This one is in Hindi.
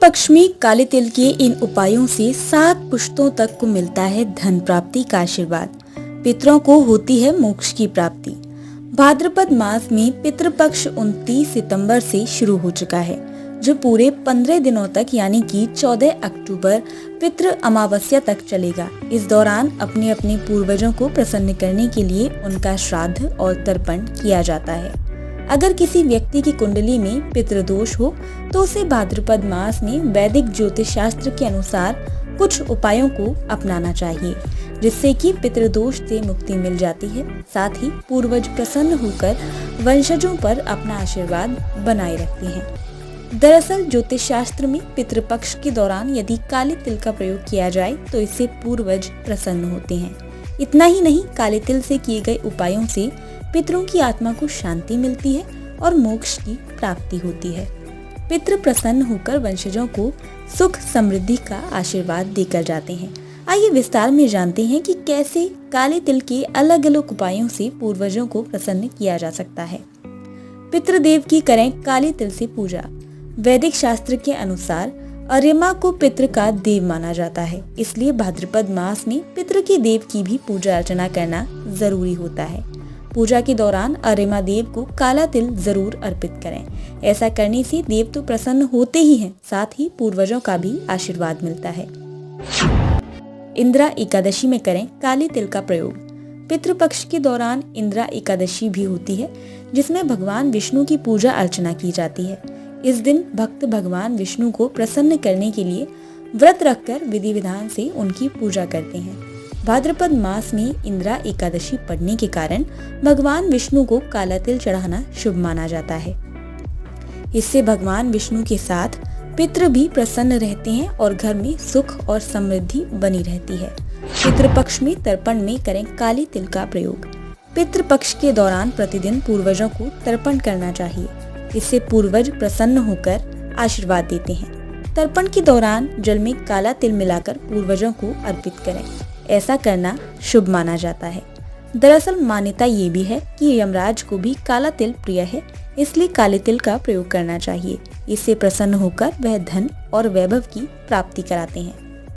पितृपक्ष में काले तिल के इन उपायों से 7 पुश्तों तक को मिलता है धन प्राप्ति का आशीर्वाद। पितरों को होती है मोक्ष की प्राप्ति। भाद्रपद मास में पितृपक्ष 29 सितंबर से शुरू हो चुका है, जो पूरे 15 दिनों तक यानी कि 14 अक्टूबर पितृ अमावस्या तक चलेगा। इस दौरान अपने अपने पूर्वजों को प्रसन्न करने के लिए उनका श्राद्ध और तर्पण किया जाता है। अगर किसी व्यक्ति की कुंडली में पितृदोष हो तो उसे भाद्रपद मास में वैदिक ज्योतिष शास्त्र के अनुसार कुछ उपायों को अपनाना चाहिए, जिससे कि पितृदोष से मुक्ति मिल जाती है। साथ ही पूर्वज प्रसन्न होकर वंशजों पर अपना आशीर्वाद बनाए रखते हैं। दरअसल ज्योतिष शास्त्र में पितृपक्ष के दौरान यदि काले तिल का प्रयोग किया जाए तो इससे पूर्वज प्रसन्न होते हैं। इतना ही नहीं, काले तिल से किए गए उपायों से पितरों की आत्मा को शांति मिलती है और मोक्ष की प्राप्ति होती है। पितृ प्रसन्न होकर वंशजों को सुख समृद्धि का आशीर्वाद देकर जाते हैं। आइए विस्तार में जानते हैं कि कैसे काले तिल के अलग अलग उपायों से पूर्वजों को प्रसन्न किया जा सकता है। पितृदेव की करें काले तिल से पूजा। वैदिक शास्त्र के अनुसार अर्यमा को पितृ का देव माना जाता है, इसलिए भाद्रपद मास में पितृ के देव की भी पूजा अर्चना करना जरूरी होता है। पूजा के दौरान अर्यमा देव को काला तिल जरूर अर्पित करें। ऐसा करने से देव तो प्रसन्न होते ही हैं, साथ ही पूर्वजों का भी आशीर्वाद मिलता है। इंद्रा एकादशी में करें काले तिल का प्रयोग। पितृपक्ष के दौरान इंद्रा एकादशी भी होती है, जिसमें भगवान विष्णु की पूजा अर्चना की जाती है। इस दिन भक्त भगवान विष्णु को प्रसन्न करने के लिए व्रत रखकर विधि विधान से उनकी पूजा करते हैं। भाद्रपद मास में इंद्रा एकादशी पड़ने के कारण भगवान विष्णु को काला तिल चढ़ाना शुभ माना जाता है। इससे भगवान विष्णु के साथ पितृ भी प्रसन्न रहते हैं और घर में सुख और समृद्धि बनी रहती है। पितृपक्ष में तर्पण में करें काले तिल का प्रयोग। पितृपक्ष के दौरान प्रतिदिन पूर्वजों को तर्पण करना चाहिए। इससे पूर्वज प्रसन्न होकर आशीर्वाद देते हैं। तर्पण के दौरान जल में काला तिल मिलाकर पूर्वजों को अर्पित करें। ऐसा करना शुभ माना जाता है। दरअसल मान्यता ये भी है कि यमराज को भी काला तिल प्रिय है, इसलिए काले तिल का प्रयोग करना चाहिए। इससे प्रसन्न होकर वह धन और वैभव की प्राप्ति कराते हैं।